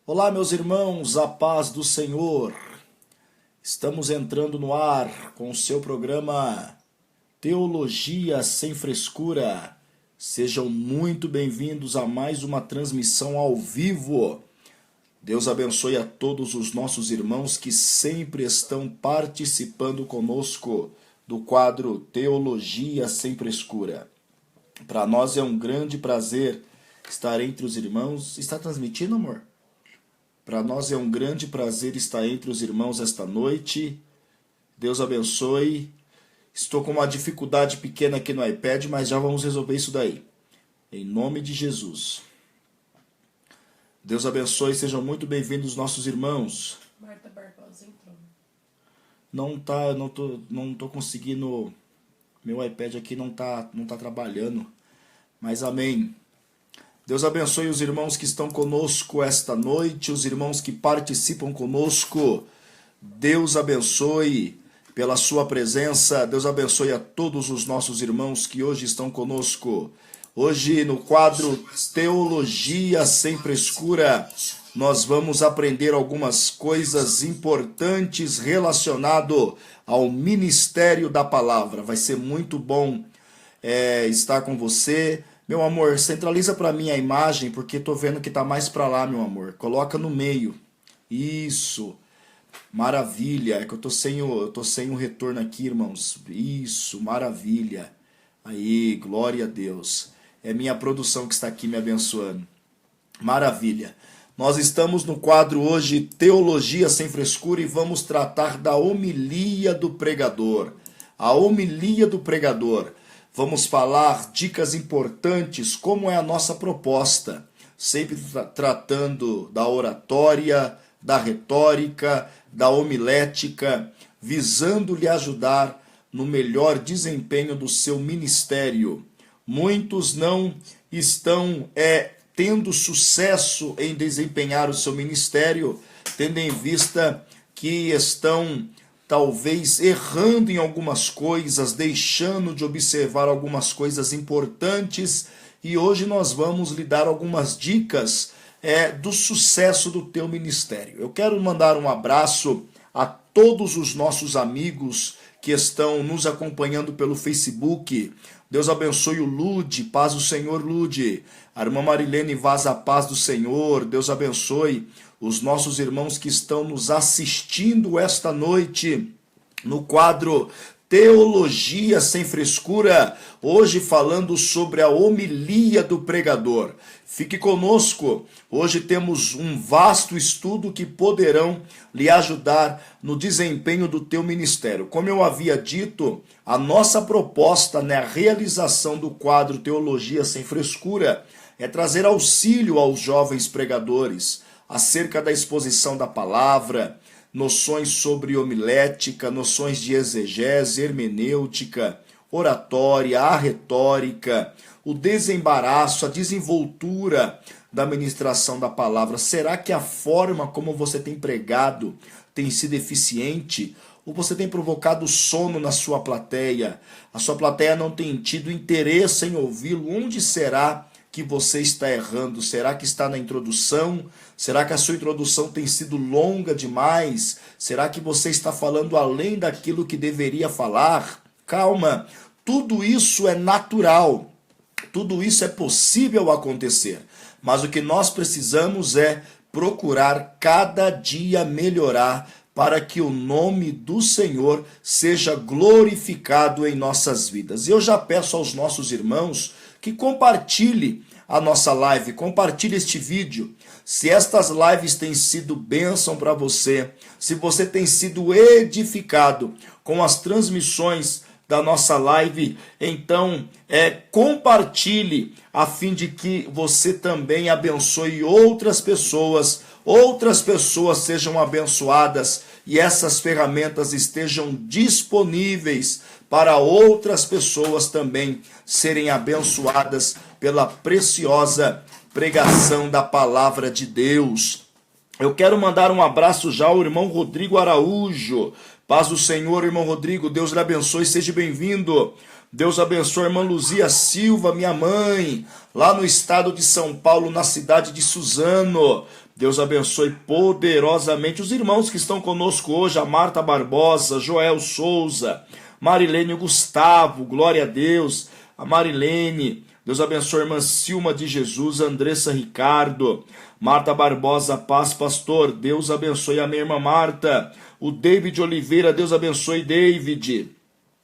Olá, meus irmãos, a paz do Senhor. Estamos entrando no ar com o seu programa Teologia Sem Frescura. Sejam muito bem-vindos a mais uma transmissão ao vivo. Deus abençoe a todos os nossos irmãos que sempre estão participando conosco do quadro Teologia Sem Frescura. Para nós é um grande prazer estar entre os irmãos. Está transmitindo, amor? Para nós é um grande prazer estar entre os irmãos esta noite. Deus abençoe. Estou com uma dificuldade pequena aqui no iPad, mas já vamos resolver isso daí. Em nome de Jesus. Deus abençoe, sejam muito bem-vindos nossos irmãos. Marta Barbosa entrou. Não tô conseguindo. Meu iPad aqui não tá trabalhando. Mas amém. Deus abençoe os irmãos que estão conosco esta noite, os irmãos que participam conosco. Deus abençoe pela sua presença. Deus abençoe a todos os nossos irmãos que hoje estão conosco. Hoje, no quadro Teologia Sem Frescura, nós vamos aprender algumas coisas importantes relacionado ao ministério da palavra. Vai ser muito bom estar com você. Meu amor, centraliza para mim a imagem, porque tô vendo que tá mais para lá, meu amor. Coloca no meio. Isso. Maravilha. É que eu tô sem o retorno aqui, irmãos. Isso, maravilha. Aí, glória a Deus. É minha produção que está aqui me abençoando. Maravilha. Nós estamos no quadro hoje Teologia Sem Frescura e vamos tratar da homilia do pregador. A homilia do pregador. Vamos falar dicas importantes, como é a nossa proposta, sempre tratando da oratória, da retórica, da homilética, visando lhe ajudar no melhor desempenho do seu ministério. Muitos não estão tendo sucesso em desempenhar o seu ministério, tendo em vista que estão talvez errando em algumas coisas, deixando de observar algumas coisas importantes, e hoje nós vamos lhe dar algumas dicas do sucesso do teu ministério. Eu quero mandar um abraço a todos os nossos amigos que estão nos acompanhando pelo Facebook. Deus abençoe o Lude, paz do Senhor, Lude. A irmã Marilene Vaz, a paz do Senhor. Deus abençoe os nossos irmãos que estão nos assistindo esta noite no quadro Teologia Sem Frescura, hoje falando sobre a homilia do pregador. Fique conosco, hoje temos um vasto estudo que poderão lhe ajudar no desempenho do teu ministério. Como eu havia dito, a nossa proposta na realização do quadro Teologia Sem Frescura é trazer auxílio aos jovens pregadores acerca da exposição da palavra, noções sobre homilética, noções de exegese, hermenêutica, oratória, a retórica, o desembaraço, a desenvoltura da ministração da palavra. Será que a forma como você tem pregado tem sido eficiente? Ou você tem provocado sono na sua plateia? A sua plateia não tem tido interesse em ouvi-lo? Onde será que você está errando? Será que está na introdução? Será que a sua introdução tem sido longa demais? Será que você está falando além daquilo que deveria falar? Calma, tudo isso é natural, tudo isso é possível acontecer, mas o que nós precisamos é procurar cada dia melhorar para que o nome do Senhor seja glorificado em nossas vidas. E eu já peço aos nossos irmãos que compartilhe a nossa live, compartilhe este vídeo. Se estas lives têm sido bênção para você, se você tem sido edificado com as transmissões da nossa live, então compartilhe a fim de que você também abençoe outras pessoas sejam abençoadas e essas ferramentas estejam disponíveis para outras pessoas também serem abençoadas pela preciosa pregação da palavra de Deus. Eu quero mandar um abraço já ao irmão Rodrigo Araújo. Paz do Senhor, irmão Rodrigo, Deus lhe abençoe, seja bem-vindo. Deus abençoe a irmã Luzia Silva, minha mãe, lá no estado de São Paulo, na cidade de Suzano. Deus abençoe poderosamente os irmãos que estão conosco hoje, a Marta Barbosa, Joel Souza, Marilene Gustavo, glória a Deus, a Marilene, Deus abençoe a irmã Silma de Jesus, Andressa Ricardo, Marta Barbosa, paz pastor, Deus abençoe a minha irmã Marta, o David Oliveira, Deus abençoe David,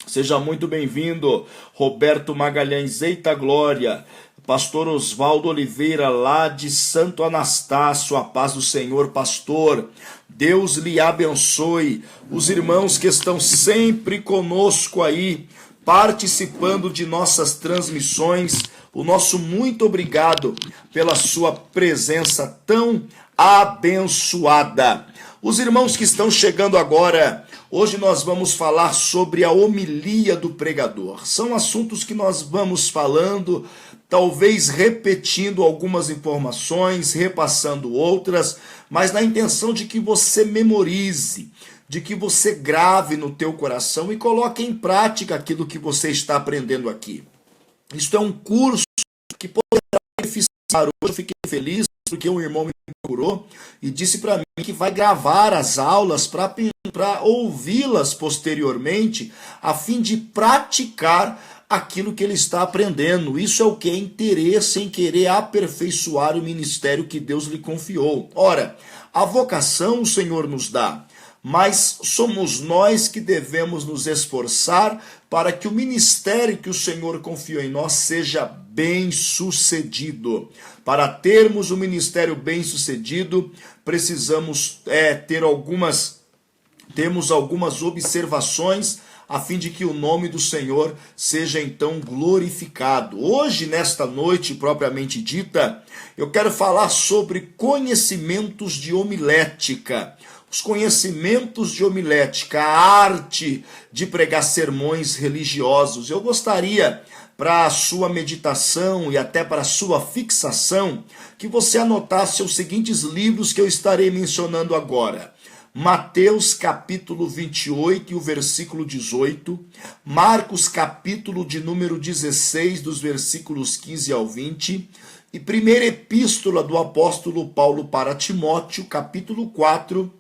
seja muito bem-vindo, Roberto Magalhães, eita glória, pastor Oswaldo Oliveira, lá de Santo Anastácio, a paz do Senhor, pastor, Deus lhe abençoe, os irmãos que estão sempre conosco aí, participando de nossas transmissões, o nosso muito obrigado pela sua presença tão abençoada. Os irmãos que estão chegando agora, hoje nós vamos falar sobre a homilia do pregador. São assuntos que nós vamos falando, talvez repetindo algumas informações, repassando outras, mas na intenção de que você memorize, de que você grave no teu coração e coloque em prática aquilo que você está aprendendo aqui. Isto é um curso que poderá beneficiar. Hoje eu fiquei feliz porque um irmão me procurou e disse para mim que vai gravar as aulas para ouvi-las posteriormente, a fim de praticar aquilo que ele está aprendendo. Isso é o que é interesse em querer aperfeiçoar o ministério que Deus lhe confiou. Ora, a vocação o Senhor nos dá, mas somos nós que devemos nos esforçar para que o ministério que o Senhor confiou em nós seja bem sucedido. Para termos um ministério bem sucedido, precisamos temos algumas observações a fim de que o nome do Senhor seja então glorificado. Hoje, nesta noite propriamente dita, eu quero falar sobre conhecimentos de homilética. Os conhecimentos de homilética, a arte de pregar sermões religiosos. Eu gostaria, para a sua meditação e até para a sua fixação, que você anotasse os seguintes livros que eu estarei mencionando agora. Mateus capítulo 28 e o versículo 18, Marcos capítulo de número 16, dos versículos 15 ao 20, e primeira epístola do apóstolo Paulo para Timóteo, capítulo 4,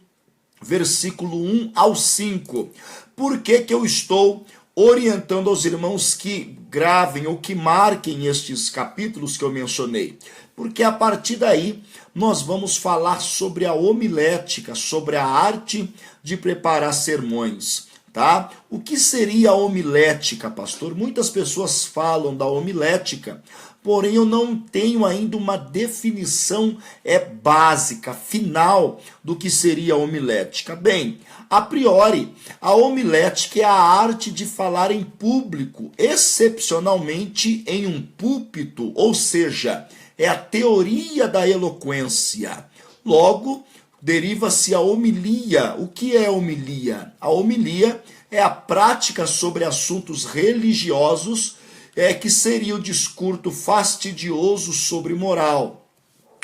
versículo 1 ao 5. Por que eu estou orientando aos irmãos que gravem ou que marquem estes capítulos que eu mencionei? Porque a partir daí nós vamos falar sobre a homilética, sobre a arte de preparar sermões, tá? O que seria a homilética, pastor? Muitas pessoas falam da homilética, porém eu não tenho ainda uma definição básica, final, do que seria a homilética. Bem, a priori, a homilética é a arte de falar em público, excepcionalmente em um púlpito, ou seja, é a teoria da eloquência. Logo, deriva-se a homilia. O que é homilia? A homilia é a prática sobre assuntos religiosos, que seria o discurso fastidioso sobre moral.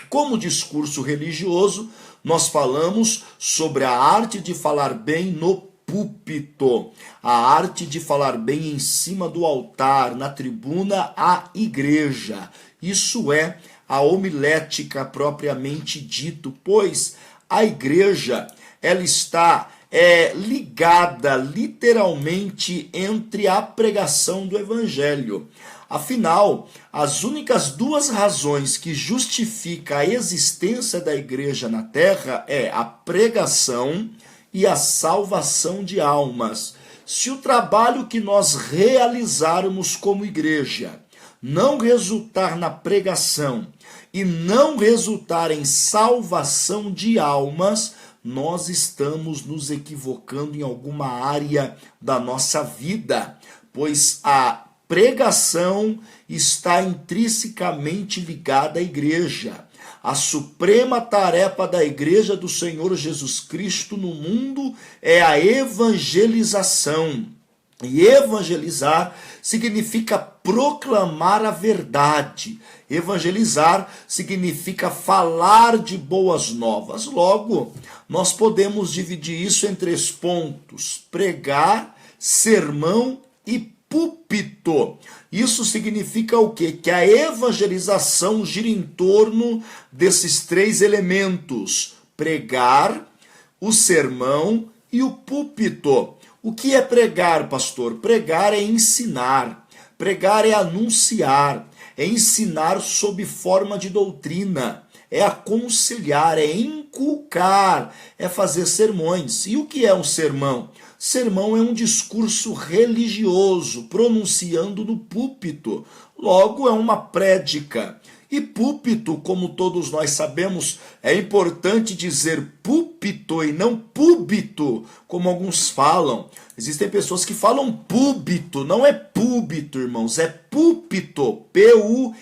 Como discurso religioso, nós falamos sobre a arte de falar bem no púlpito, a arte de falar bem em cima do altar, na tribuna, a igreja. Isso é a homilética propriamente dito, pois a igreja ela está ligada literalmente entre a pregação do evangelho. Afinal, as únicas duas razões que justificam a existência da igreja na terra é a pregação e a salvação de almas. Se o trabalho que nós realizarmos como igreja não resultar na pregação e não resultar em salvação de almas, nós estamos nos equivocando em alguma área da nossa vida, pois a pregação está intrinsecamente ligada à igreja. A suprema tarefa da igreja do Senhor Jesus Cristo no mundo é a evangelização. E evangelizar significa proclamar a verdade. Evangelizar significa falar de boas novas. Logo, nós podemos dividir isso em 3 pontos: pregar, sermão e púlpito. Isso significa o quê? Que a evangelização gira em torno desses três elementos: pregar, o sermão e o púlpito. O que é pregar, pastor? Pregar é ensinar, pregar é anunciar, é ensinar sob forma de doutrina, é aconselhar, é inculcar, é fazer sermões. E o que é um sermão? Sermão é um discurso religioso, pronunciando no púlpito. Logo, é uma prédica. E púlpito, como todos nós sabemos, é importante dizer púlpito e não púlpito, como alguns falam. Existem pessoas que falam púlpito, não é púlpito, irmãos, é púlpito, P-U-L-P-I-T-O,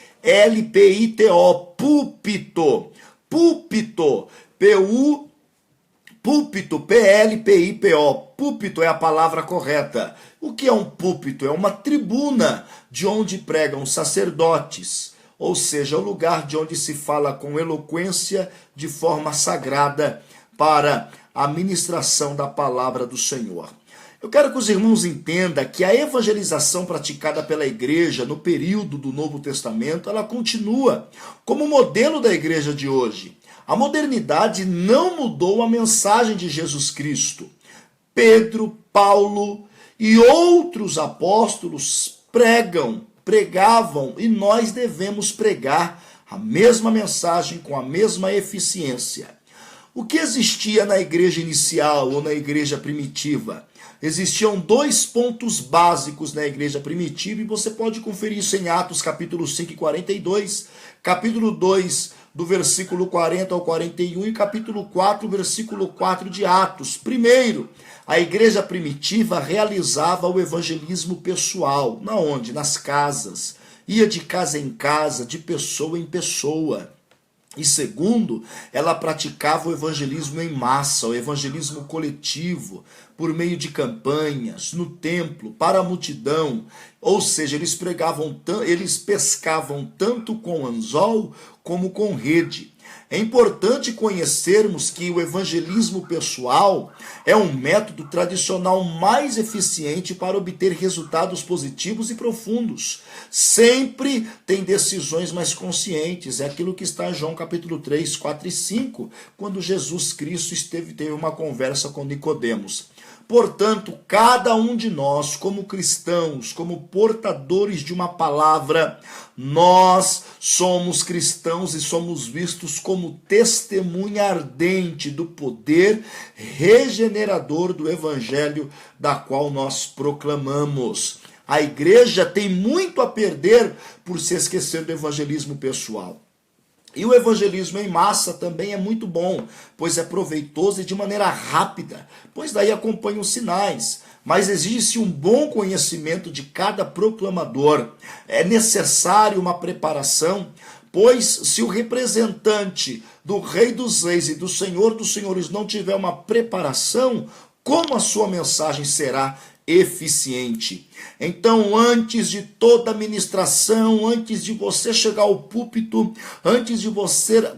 púlpito, púlpito, púlpito, P-L-P-I-P-O, púlpito é a palavra correta. O que é um púlpito? É uma tribuna de onde pregam sacerdotes, ou seja, o lugar de onde se fala com eloquência de forma sagrada para a ministração da palavra do Senhor. Eu quero que os irmãos entendam que a evangelização praticada pela igreja no período do Novo Testamento, ela continua como modelo da igreja de hoje. A modernidade não mudou a mensagem de Jesus Cristo. Pedro, Paulo e outros apóstolos pregavam, e nós devemos pregar a mesma mensagem com a mesma eficiência. O que existia na igreja inicial ou na igreja primitiva? Existiam dois pontos básicos na igreja primitiva, e você pode conferir isso em Atos capítulo 5 e 42, capítulo 2, do versículo 40 ao 41, e capítulo 4, versículo 4 de Atos. Primeiro, a igreja primitiva realizava o evangelismo pessoal. Na onde? Nas casas. Ia de casa em casa, de pessoa em pessoa. E segundo, ela praticava o evangelismo em massa, o evangelismo coletivo, por meio de campanhas, no templo, para a multidão. Ou seja, eles pescavam tanto com anzol como com rede. É importante conhecermos que o evangelismo pessoal é um método tradicional mais eficiente para obter resultados positivos e profundos. Sempre tem decisões mais conscientes. É aquilo que está em João capítulo 3, 4 e 5, quando Jesus Cristo teve uma conversa com Nicodemos. Portanto, cada um de nós, como cristãos, como portadores de uma palavra, nós somos cristãos e somos vistos como testemunha ardente do poder regenerador do evangelho da qual nós proclamamos. A igreja tem muito a perder por se esquecer do evangelismo pessoal. E o evangelismo em massa também é muito bom, pois é proveitoso e de maneira rápida, pois daí acompanha os sinais. Mas exige um bom conhecimento de cada proclamador. É necessário uma preparação, pois se o representante do Rei dos Reis e do Senhor dos Senhores não tiver uma preparação, como a sua mensagem será eficiente? Então, antes de toda ministração, antes de você chegar ao púlpito, antes de você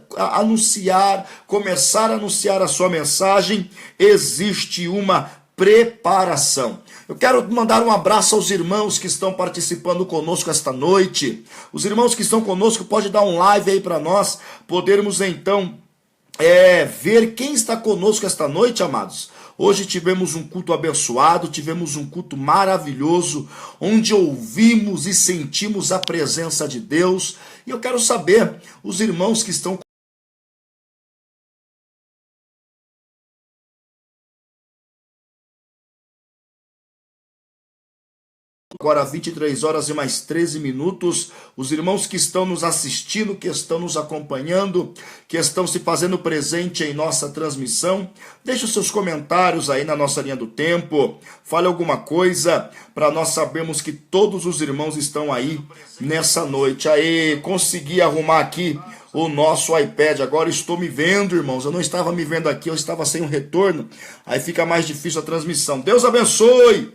começar a anunciar a sua mensagem, existe uma preparação. Eu quero mandar um abraço aos irmãos que estão participando conosco esta noite. Os irmãos que estão conosco, pode dar um live aí para nós, podermos então ver quem está conosco esta noite, amados. Hoje tivemos um culto abençoado, tivemos um culto maravilhoso, onde ouvimos e sentimos a presença de Deus. E eu quero saber, os irmãos que estão agora 23 horas e mais 13 minutos, os irmãos que estão nos assistindo, que estão nos acompanhando, que estão se fazendo presente em nossa transmissão, deixe os seus comentários aí na nossa linha do tempo, fale alguma coisa, para nós sabermos que todos os irmãos estão aí nessa noite. Aí, consegui arrumar aqui o nosso iPad, agora estou me vendo, irmãos, eu não estava me vendo aqui, eu estava sem um retorno, aí fica mais difícil a transmissão. Deus abençoe!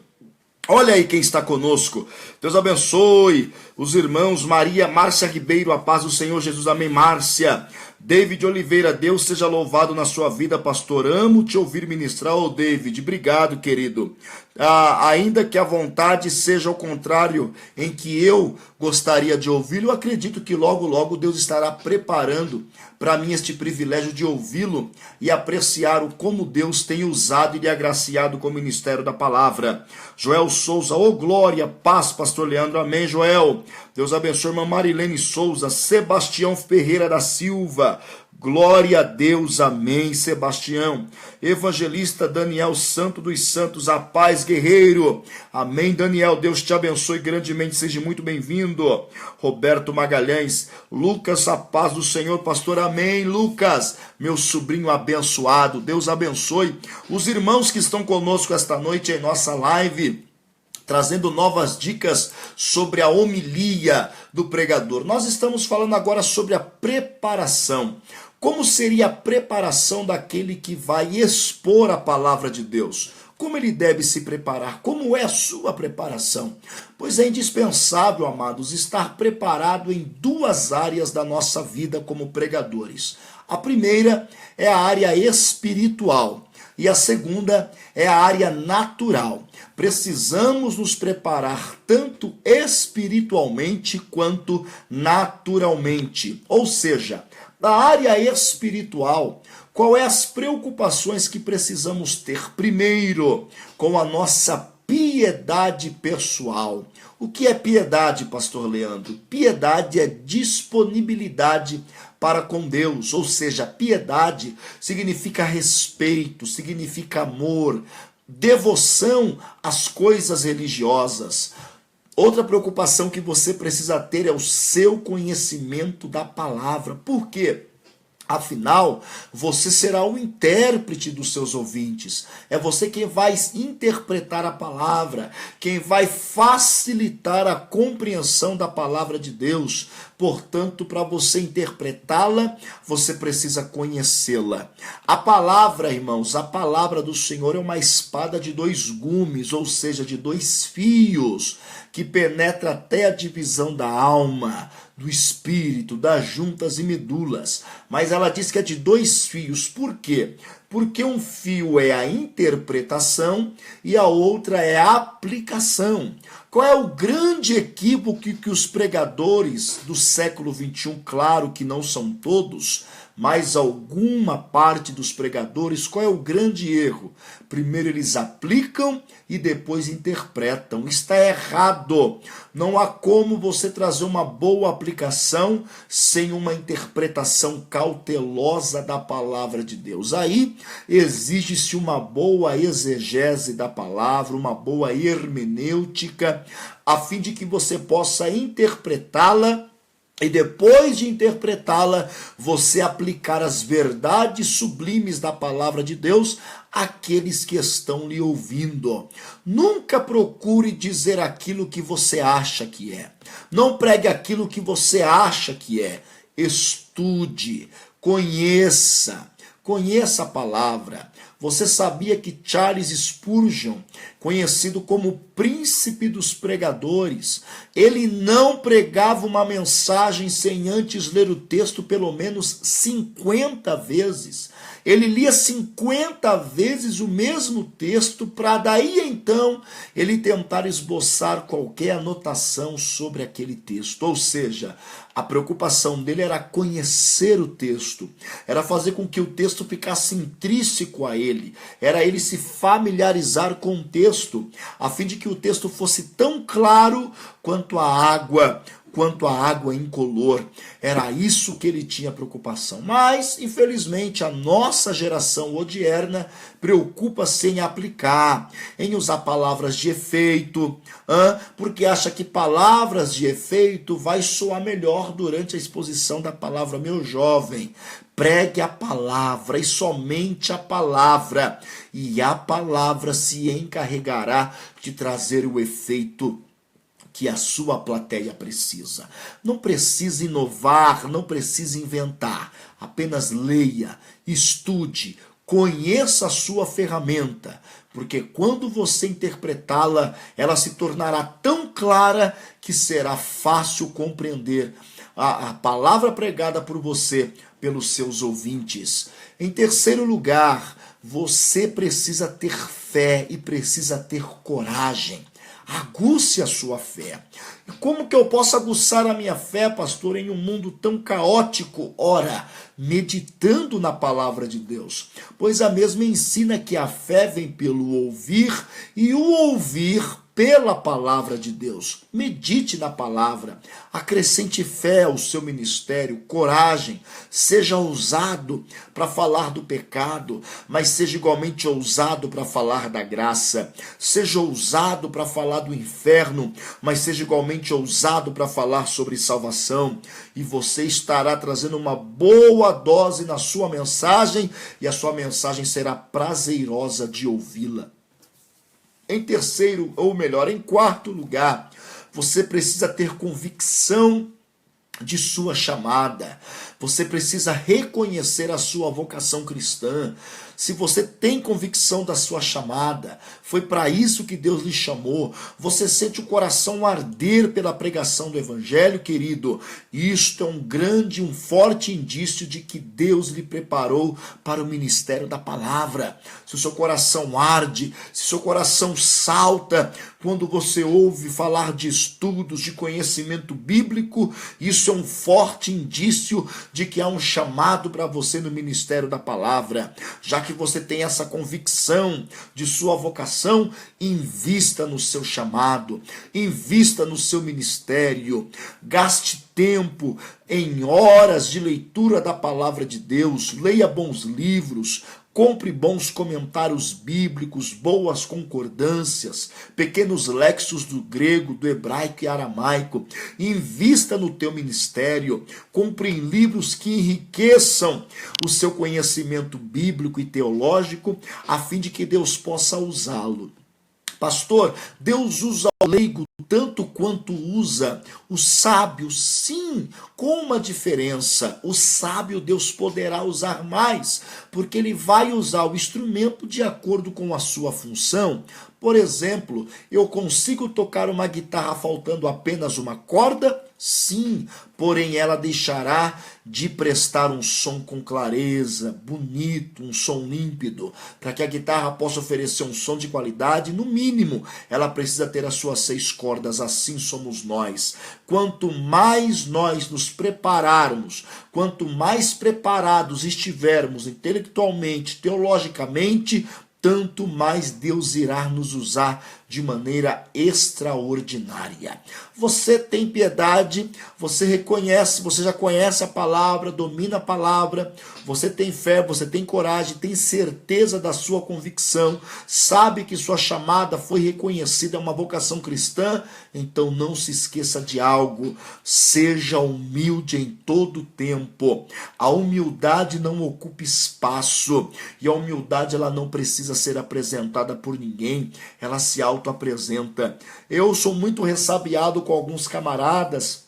Olha aí quem está conosco. Deus abençoe os irmãos. Márcia Ribeiro, a paz do Senhor Jesus. Amém, Márcia. David Oliveira, Deus seja louvado na sua vida, pastor. Amo te ouvir ministrar. Ô, David, obrigado, querido. Ainda que a vontade seja o contrário, em que eu gostaria de ouvi-lo, eu acredito que logo, logo Deus estará preparando para mim este privilégio de ouvi-lo e apreciar o como Deus tem usado e lhe agraciado com o ministério da palavra. Joel Souza, ô glória, paz, pastor Leandro, amém, Joel. Deus abençoe, irmã Marilene Souza, Sebastião Ferreira da Silva, glória a Deus, amém, Sebastião. Evangelista Daniel Santo dos Santos, a paz, guerreiro, amém, Daniel, Deus te abençoe grandemente, seja muito bem-vindo. Roberto Magalhães, Lucas, a paz do Senhor, pastor, amém, Lucas, meu sobrinho abençoado, Deus abençoe os irmãos que estão conosco esta noite em nossa live, trazendo novas dicas sobre a homilia do pregador. Nós estamos falando agora sobre a preparação. Como seria a preparação daquele que vai expor a palavra de Deus? Como ele deve se preparar? Como é a sua preparação? Pois é indispensável, amados, estar preparado em duas áreas da nossa vida como pregadores. A primeira é a área espiritual e a segunda é a área natural. Precisamos nos preparar tanto espiritualmente quanto naturalmente. Ou seja, na área espiritual, qual é as preocupações que precisamos ter? Primeiro, com a nossa piedade pessoal. O que é piedade, pastor Leandro? Piedade é disponibilidade para com Deus, ou seja, piedade significa respeito, significa amor, devoção às coisas religiosas. Outra preocupação que você precisa ter é o seu conhecimento da palavra. Por quê? Afinal, você será o intérprete dos seus ouvintes. É você quem vai interpretar a palavra, quem vai facilitar a compreensão da palavra de Deus. Portanto, para você interpretá-la, você precisa conhecê-la. A palavra, irmãos, a palavra do Senhor é uma espada de dois gumes, ou seja, de dois fios, que penetra até a divisão da alma, do espírito, das juntas e medulas. Mas ela diz que é de dois fios. Por quê? Porque um fio é a interpretação e a outra é a aplicação. Qual é o grande equívoco que os pregadores do século XXI, claro que não são todos, mas alguma parte dos pregadores, qual é o grande erro? Primeiro eles aplicam e depois interpretam. Está errado. Não há como você trazer uma boa aplicação sem uma interpretação cautelosa da palavra de Deus. Aí exige-se uma boa exegese da palavra, uma boa hermenêutica, a fim de que você possa interpretá-la e depois de interpretá-la, você aplicar as verdades sublimes da palavra de Deus àqueles que estão lhe ouvindo. Nunca procure dizer aquilo que você acha que é. Não pregue aquilo que você acha que é. Estude, conheça a palavra. Você sabia que Charles Spurgeon, conhecido como o príncipe dos pregadores, ele não pregava uma mensagem sem antes ler o texto pelo menos 50 vezes. Ele lia 50 vezes o mesmo texto para daí então ele tentar esboçar qualquer anotação sobre aquele texto. Ou seja, a preocupação dele era conhecer o texto, era fazer com que o texto ficasse intrínseco a ele, era ele se familiarizar com o texto, a fim de que o texto fosse tão claro quanto a água incolor. Era isso que ele tinha preocupação. Mas, infelizmente, a nossa geração odierna preocupa-se em aplicar, em usar palavras de efeito, porque acha que palavras de efeito vai soar melhor durante a exposição da palavra. Meu jovem, pregue a palavra e somente a palavra, e a palavra se encarregará de trazer o efeito que a sua plateia precisa. Não precisa inovar, não precisa inventar. Apenas leia, estude, conheça a sua ferramenta, porque quando você interpretá-la, ela se tornará tão clara que será fácil compreender a palavra pregada por você pelos seus ouvintes. Em terceiro lugar, você precisa ter fé e precisa ter coragem. Aguce a sua fé. E como que eu posso aguçar a minha fé, pastor, em um mundo tão caótico? Ora, meditando na palavra de Deus. Pois a mesma ensina que a fé vem pelo ouvir e o ouvir pela palavra de Deus. Medite na palavra, acrescente fé ao seu ministério, coragem, seja ousado para falar do pecado, mas seja igualmente ousado para falar da graça, seja ousado para falar do inferno, mas seja igualmente ousado para falar sobre salvação, e você estará trazendo uma boa dose na sua mensagem, e a sua mensagem será prazerosa de ouvi-la. Em terceiro, ou melhor, em quarto lugar, você precisa ter convicção de sua chamada. Você precisa reconhecer a sua vocação cristã. Se você tem convicção da sua chamada, foi para isso que Deus lhe chamou, você sente o coração arder pela pregação do evangelho, querido, isto é um forte indício de que Deus lhe preparou para o ministério da palavra. Se o seu coração arde, se o seu coração salta quando você ouve falar de estudos, de conhecimento bíblico, isso é um forte indício de que há um chamado para você no ministério da palavra. Já que você tem essa convicção de sua vocação, invista no seu chamado, invista no seu ministério, gaste tempo em horas de leitura da palavra de Deus, leia bons livros, compre bons comentários bíblicos, boas concordâncias, pequenos léxicos do grego, do hebraico e aramaico. Invista no teu ministério, compre em livros que enriqueçam o seu conhecimento bíblico e teológico, a fim de que Deus possa usá-lo. Pastor, Deus usa o leigo tanto quanto usa o sábio, sim, com uma diferença. O sábio Deus poderá usar mais, porque ele vai usar o instrumento de acordo com a sua função. Por exemplo, eu consigo tocar uma guitarra faltando apenas uma corda? Sim, porém ela deixará de prestar um som com clareza, bonito, um som límpido. Para que a guitarra possa oferecer um som de qualidade, no mínimo, ela precisa ter as suas 6 cordas, assim somos nós. Quanto mais nós nos prepararmos, quanto mais preparados estivermos intelectualmente, teologicamente, tanto mais Deus irá nos usar de maneira extraordinária. Você tem piedade, você reconhece, você já conhece a palavra, domina a palavra, você tem fé, você tem coragem, tem certeza da sua convicção, sabe que sua chamada foi reconhecida, é uma vocação cristã, então não se esqueça de algo, seja humilde em todo tempo. A humildade não ocupa espaço, e a humildade ela não precisa ser apresentada por ninguém, ela se autoapresenta. Eu sou muito ressabiado com alguns camaradas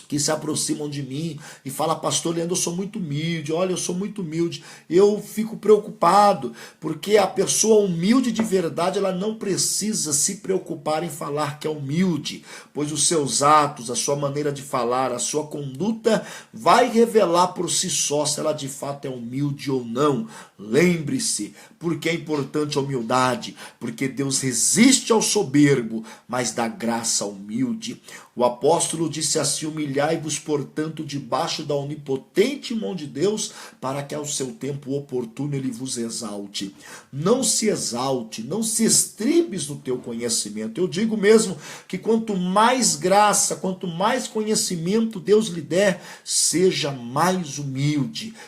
que se aproximam de mim e falam: pastor Leandro, eu sou muito humilde, olha, eu sou muito humilde. Eu fico preocupado, porque a pessoa humilde de verdade, ela não precisa se preocupar em falar que é humilde, pois os seus atos, a sua maneira de falar, a sua conduta vai revelar por si só se ela de fato é humilde ou não. Lembre-se, porque é importante a humildade, porque Deus resiste ao soberbo, mas dá graça ao humilde. O apóstolo disse assim: humilhai-vos, portanto, debaixo da onipotente mão de Deus, para que ao seu tempo oportuno ele vos exalte. Não se exalte, não se estribes no teu conhecimento. Eu digo mesmo que quanto mais graça, quanto mais conhecimento Deus lhe der, seja mais humilde,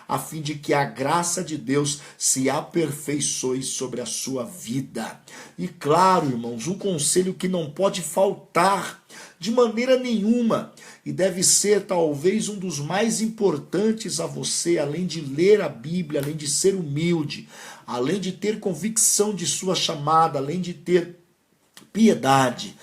a fim de que a graça de Deus se aperfeiçoe sobre a sua vida. E claro, irmãos, um conselho que não pode faltar de maneira nenhuma, e deve ser talvez um dos mais importantes a você, além de ler a Bíblia, além de ser humilde, além de ter convicção de sua chamada, além de ter piedade,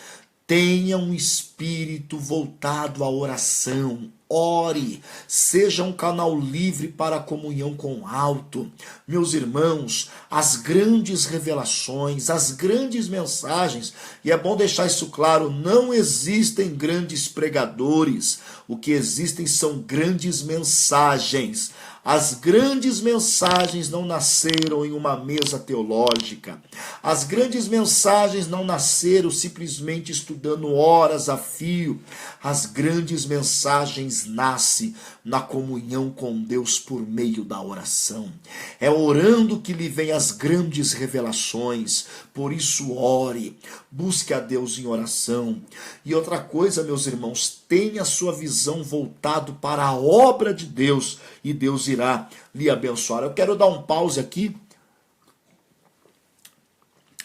tenha um espírito voltado à oração. ore, seja um canal livre para a comunhão com o alto. Meus irmãos, as grandes revelações, as grandes mensagens, e é bom deixar isso claro, não existem grandes pregadores, o que existem são grandes mensagens. As grandes mensagens não nasceram em uma mesa teológica. As grandes mensagens não nasceram simplesmente estudando horas a fio. As grandes mensagens nascem na comunhão com Deus por meio da oração. É orando que lhe vem as grandes revelações. Por isso ore, busque a Deus em oração. E outra coisa, meus irmãos, tenha a sua visão voltado para a obra de Deus e Deus irá lhe abençoar. Eu quero dar um pause aqui,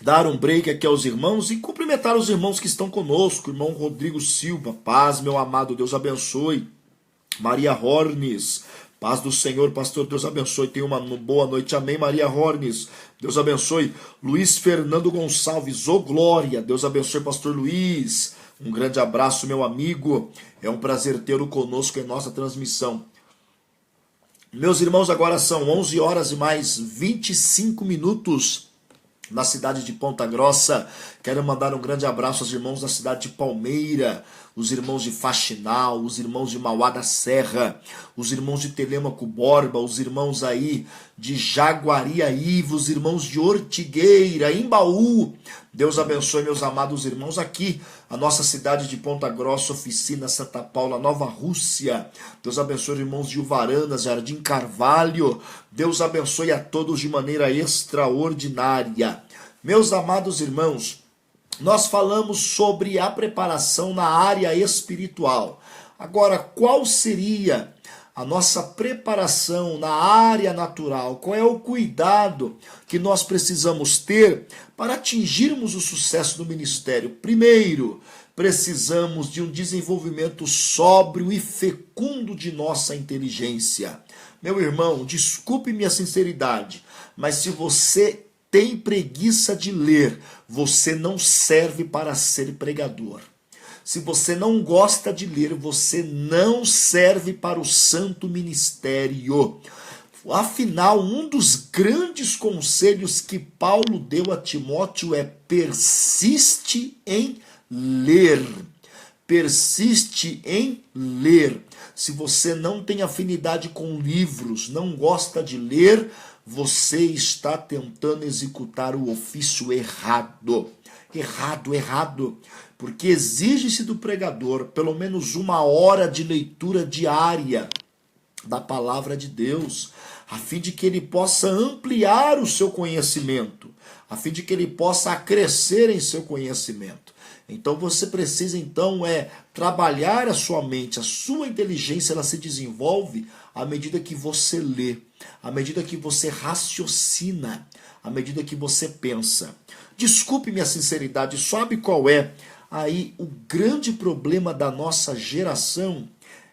dar um break aqui aos irmãos e cumprimentar os irmãos que estão conosco. Irmão Rodrigo Silva, paz, meu amado, Deus abençoe. Maria Hornes, paz do Senhor, pastor, Deus abençoe. Tenha uma boa noite, amém. Maria Hornes, Deus abençoe. Luiz Fernando Gonçalves, ô glória, Deus abençoe, pastor Luiz. Um grande abraço, meu amigo. É um prazer tê-lo conosco em nossa transmissão. Meus irmãos, agora são 11 horas e mais 25 minutos na cidade de Ponta Grossa. Quero mandar um grande abraço aos irmãos da cidade de Palmeira, os irmãos de Faxinal, os irmãos de Mauá da Serra, os irmãos de Telêmaco Borba, os irmãos aí de Jaguariaíva, os irmãos de Ortigueira, Embaú. Deus abençoe, meus amados irmãos, aqui, a nossa cidade de Ponta Grossa, Oficina Santa Paula, Nova Rússia. Deus abençoe os irmãos de Uvaranas, Jardim Carvalho. Deus abençoe a todos de maneira extraordinária. Meus amados irmãos, nós falamos sobre a preparação na área espiritual. Agora, qual seria a nossa preparação na área natural? Qual é o cuidado que nós precisamos ter para atingirmos o sucesso do ministério? Primeiro, precisamos de um desenvolvimento sóbrio e fecundo de nossa inteligência. Meu irmão, desculpe minha sinceridade, mas se você tem preguiça de ler, você não serve para ser pregador. Se você não gosta de ler, você não serve para o santo ministério. Afinal, um dos grandes conselhos que Paulo deu a Timóteo é: persiste em ler. Persiste em ler. Se você não tem afinidade com livros, não gosta de ler, você está tentando executar o ofício errado. Errado. Porque exige-se do pregador pelo menos 1 hora de leitura diária da palavra de Deus, a fim de que ele possa ampliar o seu conhecimento, a fim de que ele possa crescer em seu conhecimento. Então você precisa trabalhar a sua mente, a sua inteligência, ela se desenvolve à medida que você lê, à medida que você raciocina, à medida que você pensa. Desculpe minha sinceridade, sabe qual é aí o grande problema da nossa geração?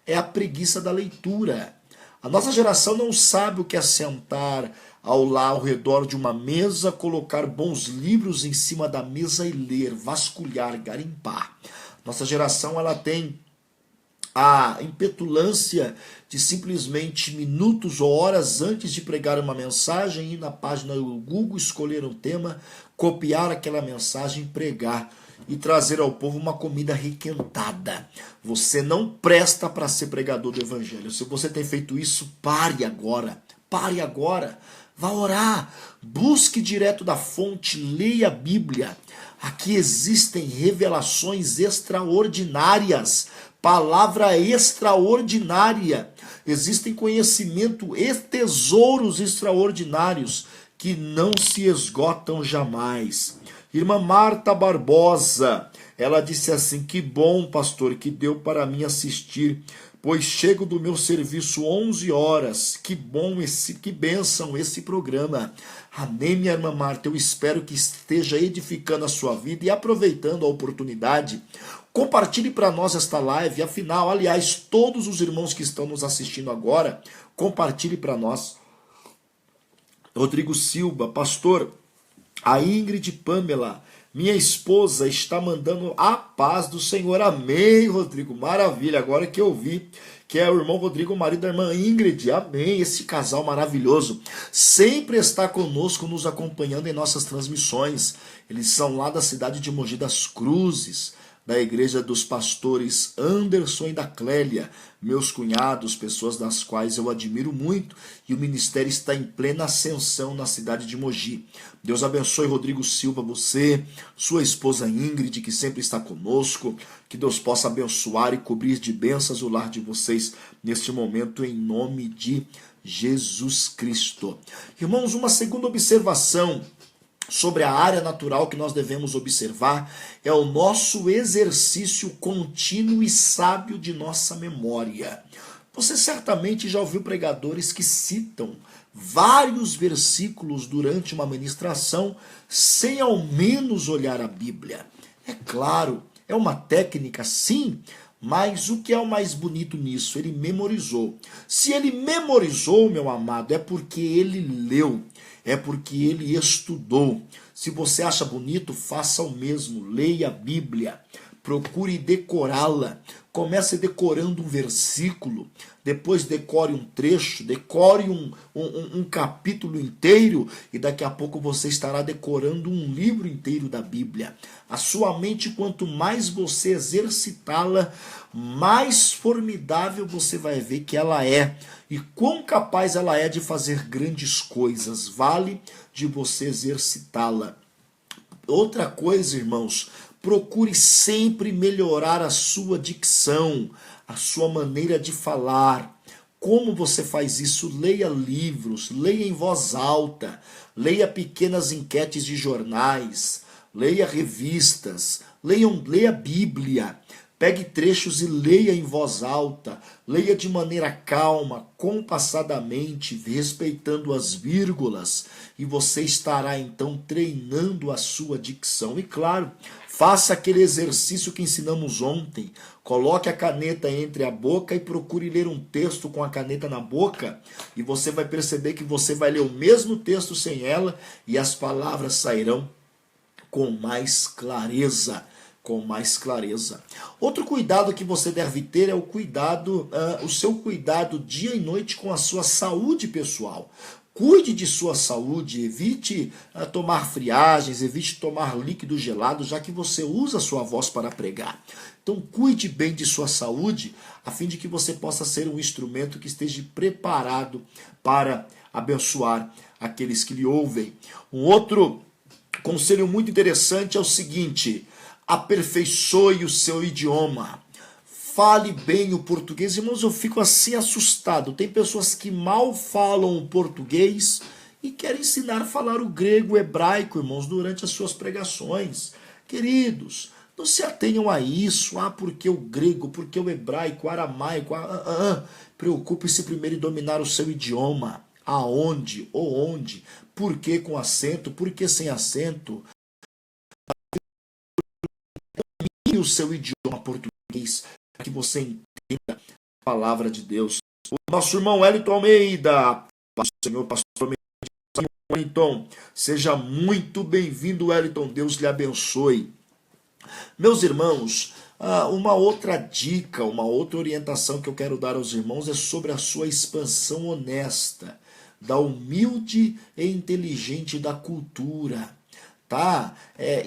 É a preguiça da leitura. A nossa geração não sabe o que é sentar ao redor de uma mesa, colocar bons livros em cima da mesa e ler, vasculhar, garimpar. Nossa geração ela tem a impetulância de simplesmente minutos ou horas antes de pregar uma mensagem ir na página do Google, escolher um tema, copiar aquela mensagem, pregar e trazer ao povo uma comida requentada. Você não presta para ser pregador do evangelho. Se você tem feito isso, pare agora. Pare agora. Vá orar. Busque direto da fonte. Leia a Bíblia. Aqui existem revelações extraordinárias. Palavra extraordinária. Existem conhecimento e tesouros extraordinários que não se esgotam jamais. Irmã Marta Barbosa, ela disse assim: que bom, pastor, que deu para mim assistir, pois chego do meu serviço 11 horas. Que bom, que bênção esse programa. Amém, minha irmã Marta, eu espero que esteja edificando a sua vida e aproveitando a oportunidade. Compartilhe para nós esta live, afinal, aliás, todos os irmãos que estão nos assistindo agora, compartilhe para nós. Rodrigo Silva, pastor, a Ingrid Pamela, minha esposa, está mandando a paz do Senhor. Amém, Rodrigo, maravilha. Agora que eu vi que é o irmão Rodrigo, o marido da irmã Ingrid. Amém. Esse casal maravilhoso sempre está conosco, nos acompanhando em nossas transmissões. Eles são lá da cidade de Mogi das Cruzes, da igreja dos pastores Anderson e da Clélia, meus cunhados, pessoas das quais eu admiro muito, e o ministério está em plena ascensão na cidade de Mogi. Deus abençoe, Rodrigo Silva, você, sua esposa Ingrid, que sempre está conosco, que Deus possa abençoar e cobrir de bênçãos o lar de vocês neste momento, em nome de Jesus Cristo. Irmãos, uma segunda observação sobre a área natural que nós devemos observar é o nosso exercício contínuo e sábio de nossa memória. Você certamente já ouviu pregadores que citam vários versículos durante uma ministração sem ao menos olhar a Bíblia. É claro, é uma técnica sim, mas o que é o mais bonito nisso? Ele memorizou. Se ele memorizou, meu amado, é porque ele leu. É porque ele estudou. Se você acha bonito, faça o mesmo. Leia a Bíblia. Procure decorá-la. Comece decorando um versículo. Depois decore um trecho. Decore um capítulo inteiro. E daqui a pouco você estará decorando um livro inteiro da Bíblia. A sua mente, quanto mais você exercitá-la, mais formidável você vai ver que ela é. E quão capaz ela é de fazer grandes coisas. Vale de você exercitá-la. Outra coisa, irmãos, procure sempre melhorar a sua dicção, a sua maneira de falar. Como você faz isso? Leia livros, leia em voz alta, leia pequenas enquetes de jornais, leia revistas, leia a Bíblia. Pegue trechos e leia em voz alta, leia de maneira calma, compassadamente, respeitando as vírgulas, e você estará então treinando a sua dicção. E claro, faça aquele exercício que ensinamos ontem. Coloque a caneta entre a boca e procure ler um texto com a caneta na boca, e você vai perceber que você vai ler o mesmo texto sem ela, e as palavras sairão com mais clareza. Outro cuidado que você deve ter é o seu cuidado dia e noite com a sua saúde pessoal. Cuide de sua saúde, evite tomar friagens, evite tomar líquido gelado, já que você usa a sua voz para pregar. Então cuide bem de sua saúde, a fim de que você possa ser um instrumento que esteja preparado para abençoar aqueles que lhe ouvem. Um outro conselho muito interessante é o seguinte: aperfeiçoe o seu idioma. Fale bem o português. Irmãos, eu fico assim assustado. Tem pessoas que mal falam o português e querem ensinar a falar o grego, o hebraico, irmãos, durante as suas pregações. Queridos, não se atenham a isso. Porque o grego, porque o hebraico, o aramaico. Preocupe-se primeiro em dominar o seu idioma. Aonde ou onde? Por que com acento? Por que sem acento? O seu idioma português, para que você entenda a palavra de Deus. O nosso irmão Wellington Almeida, Senhor pastor Wellington, seja muito bem-vindo, Wellington, Deus lhe abençoe. Meus irmãos, uma outra dica, uma outra orientação que eu quero dar aos irmãos é sobre a sua expansão honesta, da humilde e inteligente da cultura.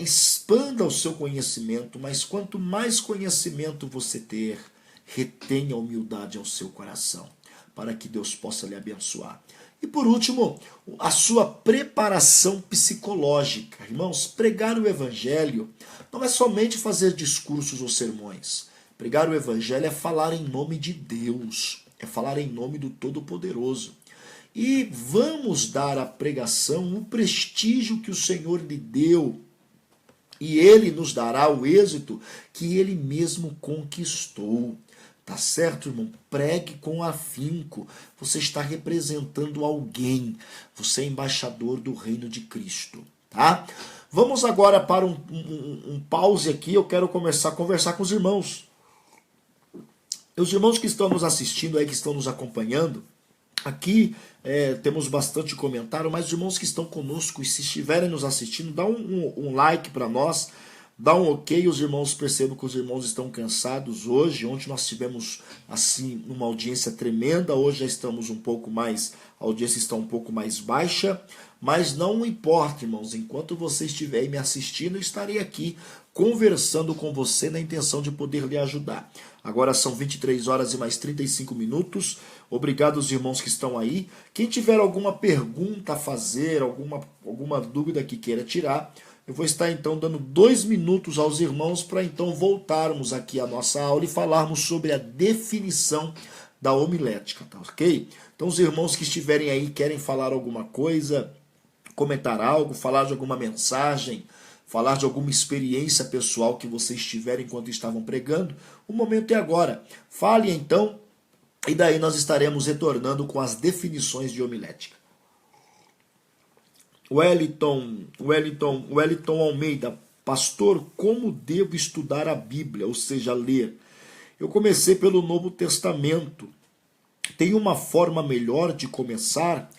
Expanda o seu conhecimento, mas quanto mais conhecimento você ter, retenha a humildade ao seu coração, para que Deus possa lhe abençoar. E por último, a sua preparação psicológica. Irmãos, pregar o evangelho não é somente fazer discursos ou sermões. Pregar o evangelho é falar em nome de Deus, é falar em nome do Todo-Poderoso. E vamos dar à pregação o prestígio que o Senhor lhe deu. E Ele nos dará o êxito que Ele mesmo conquistou. Tá certo, irmão? Pregue com afinco. Você está representando alguém. Você é embaixador do reino de Cristo. Tá? Vamos agora para um pause aqui. Eu quero começar a conversar com os irmãos. Os irmãos que estão nos assistindo aí, que estão nos acompanhando, aqui temos bastante comentário, mas os irmãos que estão conosco e se estiverem nos assistindo, dá um like para nós, Dá um ok, os irmãos percebam que os irmãos estão cansados hoje. Ontem nós tivemos assim uma audiência tremenda, hoje já estamos um pouco mais, a audiência está um pouco mais baixa, mas não importa, irmãos, enquanto você estiver aí me assistindo, eu estarei aqui conversando com você na intenção de poder lhe ajudar. Agora são 23 horas e mais 35 minutos. Obrigado aos irmãos que estão aí. Quem tiver alguma pergunta a fazer, alguma dúvida que queira tirar, eu vou estar então dando 2 minutos aos irmãos para então voltarmos aqui à nossa aula e falarmos sobre a definição da homilética, tá ok? Então os irmãos que estiverem aí querem falar alguma coisa, comentar algo, falar de alguma mensagem, falar de alguma experiência pessoal que vocês tiverem enquanto estavam pregando, o momento é agora. Fale então, e daí nós estaremos retornando com as definições de homilética. Wellington Almeida, pastor, como devo estudar a Bíblia, ou seja, ler? Eu comecei pelo Novo Testamento. Tem uma forma melhor de começar?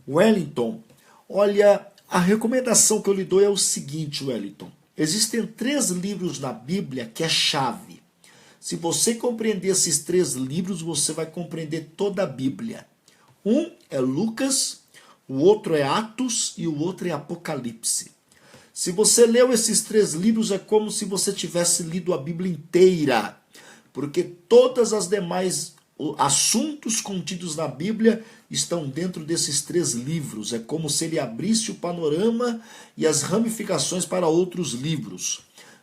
Wellington, olha, a recomendação que eu lhe dou é o seguinte, Wellington. Existem 3 livros na Bíblia que é chave. Se você compreender esses 3 livros, você vai compreender toda a Bíblia. Um é Lucas, o outro é Atos e o outro é Apocalipse. Se você leu esses 3 livros, é como se você tivesse lido a Bíblia inteira, porque todas as demais assuntos contidos na Bíblia estão dentro desses 3 livros. É como se ele abrisse o panorama e as ramificações para outros livros.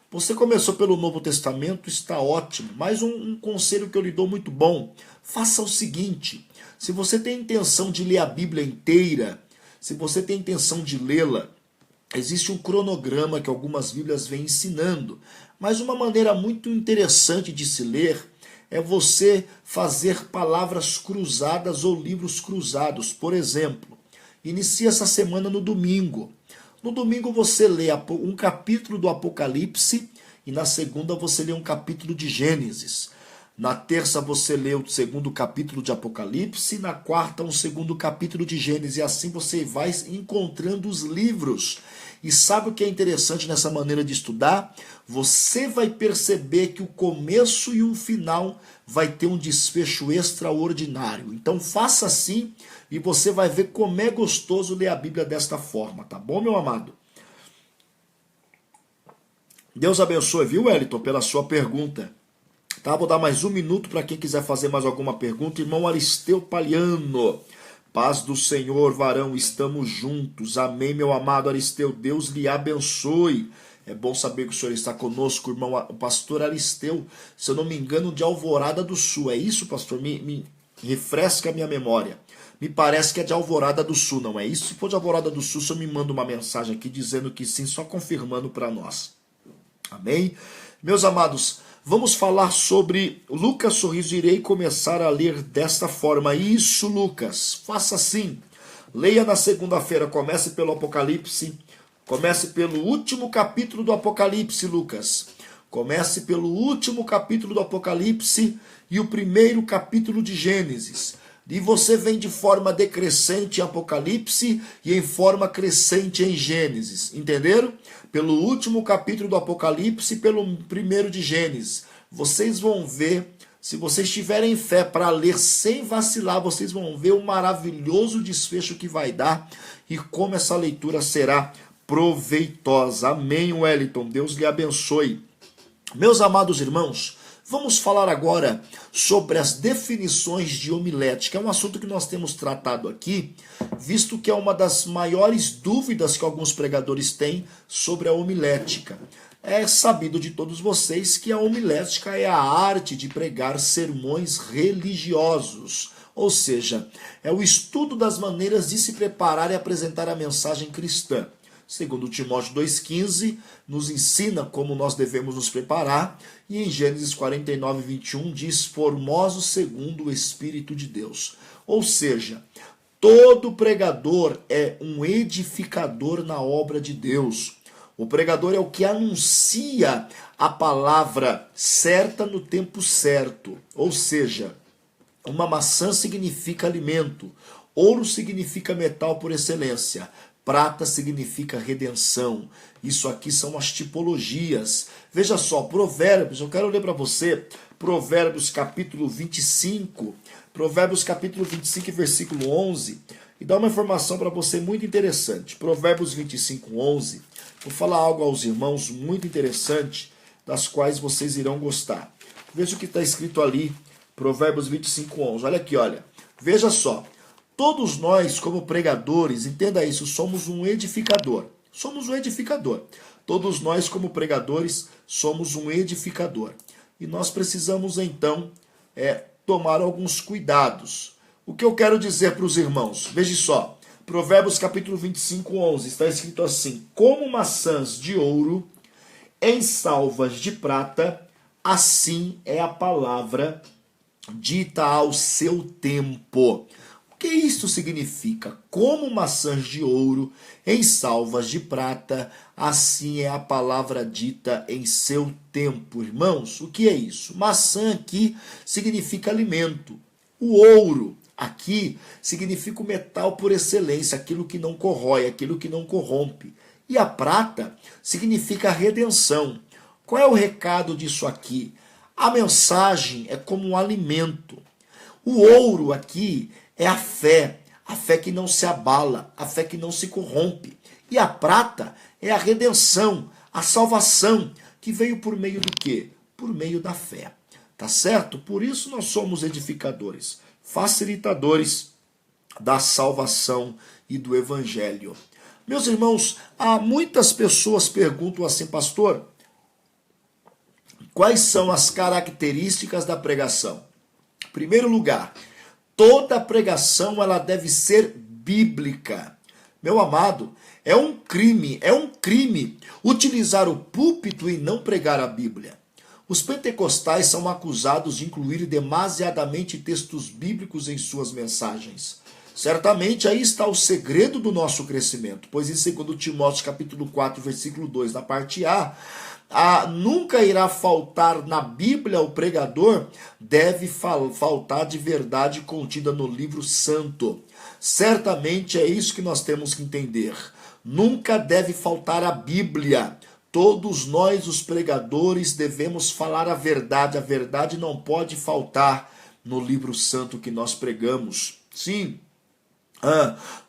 Você começou pelo Novo Testamento, está ótimo, mas um conselho que eu lhe dou muito bom: faça o seguinte. Se você tem intenção de ler a Bíblia inteira, se você tem intenção de lê-la, existe um cronograma que algumas Bíblias vêm ensinando, mas uma maneira muito interessante de se ler é você fazer palavras cruzadas ou livros cruzados. Por exemplo, inicie essa semana no domingo. No domingo você lê um capítulo do Apocalipse e na segunda você lê um capítulo de Gênesis. Na terça você lê o 2º capítulo de Apocalipse, na quarta um 2º capítulo de Gênesis, e assim você vai encontrando os livros. E sabe o que é interessante nessa maneira de estudar? Você vai perceber que o começo e o final vai ter um desfecho extraordinário. Então faça assim e você vai ver como é gostoso ler a Bíblia desta forma, tá bom, meu amado? Deus abençoe, viu, Wellington, pela sua pergunta. Tá, vou dar mais 1 minuto para quem quiser fazer mais alguma pergunta. Irmão Aristeu Paliano, paz do Senhor, varão, estamos juntos. Amém, meu amado Aristeu, Deus lhe abençoe. É bom saber que o senhor está conosco, irmão, o pastor Aristeu, se eu não me engano, de Alvorada do Sul. É isso, pastor? Me refresca a minha memória. Me parece que é de Alvorada do Sul, não é isso? Se for de Alvorada do Sul, o senhor me manda uma mensagem aqui dizendo que sim, só confirmando para nós. Amém? Meus amados, vamos falar sobre Lucas Sorriso. Irei começar a ler desta forma. Isso, Lucas, faça assim. Leia na segunda-feira, comece pelo Apocalipse. Comece pelo último capítulo do Apocalipse, Lucas. Comece pelo último capítulo do Apocalipse e o 1º capítulo de Gênesis. E você vem de forma decrescente em Apocalipse e em forma crescente em Gênesis. Entenderam? Pelo último capítulo do Apocalipse e pelo 1º de Gênesis. Vocês vão ver, se vocês tiverem fé para ler sem vacilar, vocês vão ver o maravilhoso desfecho que vai dar e como essa leitura será proveitosa. Amém, Wellington. Deus lhe abençoe. Meus amados irmãos, vamos falar agora sobre as definições de homilética. É um assunto que nós temos tratado aqui, visto que é uma das maiores dúvidas que alguns pregadores têm sobre a homilética. É sabido de todos vocês que a homilética é a arte de pregar sermões religiosos, ou seja, é o estudo das maneiras de se preparar e apresentar a mensagem cristã. Segundo Timóteo 2,15, nos ensina como nós devemos nos preparar, e em Gênesis 49, 21 diz, formosos segundo o Espírito de Deus. Ou seja, todo pregador é um edificador na obra de Deus. O pregador é o que anuncia a palavra certa no tempo certo. Ou seja, uma maçã significa alimento, ouro significa metal por excelência, Prata significa redenção. Isso aqui são as tipologias. Veja só, Provérbios, eu quero ler para você, Provérbios capítulo 25, Provérbios capítulo 25, versículo 11, e dá uma informação para você muito interessante. Provérbios 25, 11, vou falar algo aos irmãos muito interessante, das quais vocês irão gostar. Veja o que está escrito ali, Provérbios 25, 11. Olha aqui, olha. Veja só. Todos nós, como pregadores, entenda isso, somos um edificador. Somos um edificador. Todos nós, como pregadores, somos um edificador. E nós precisamos, então, tomar alguns cuidados. O que eu quero dizer para os irmãos? Veja só. Provérbios capítulo 25, 11. Está escrito assim: como maçãs de ouro em salvas de prata, assim é a palavra dita ao seu tempo. O que isto significa? Como maçãs de ouro em salvas de prata, assim é a palavra dita em seu tempo. Irmãos, o que é isso? Maçã aqui significa alimento. O ouro aqui significa o metal por excelência, aquilo que não corrói, aquilo que não corrompe. E a prata significa redenção. Qual é o recado disso aqui? A mensagem é como um alimento. O ouro aqui é a fé que não se abala, a fé que não se corrompe. E a prata é a redenção, a salvação, que veio por meio do quê? Por meio da fé. Tá certo? Por isso nós somos edificadores, facilitadores da salvação e do evangelho. Meus irmãos, há muitas pessoas perguntam assim, pastor, quais são as características da pregação? Em primeiro lugar, toda pregação ela deve ser bíblica. Meu amado, é um crime utilizar o púlpito e não pregar a Bíblia. Os pentecostais são acusados de incluir demasiadamente textos bíblicos em suas mensagens. Certamente aí está o segredo do nosso crescimento, pois em 2 Timóteo capítulo 4, versículo 2, na parte A, nunca irá faltar na Bíblia o pregador, deve faltar de verdade contida no livro santo. Certamente é isso que nós temos que entender. Nunca deve faltar a Bíblia. Todos nós, os pregadores, devemos falar a verdade não pode faltar no livro santo que nós pregamos. Sim.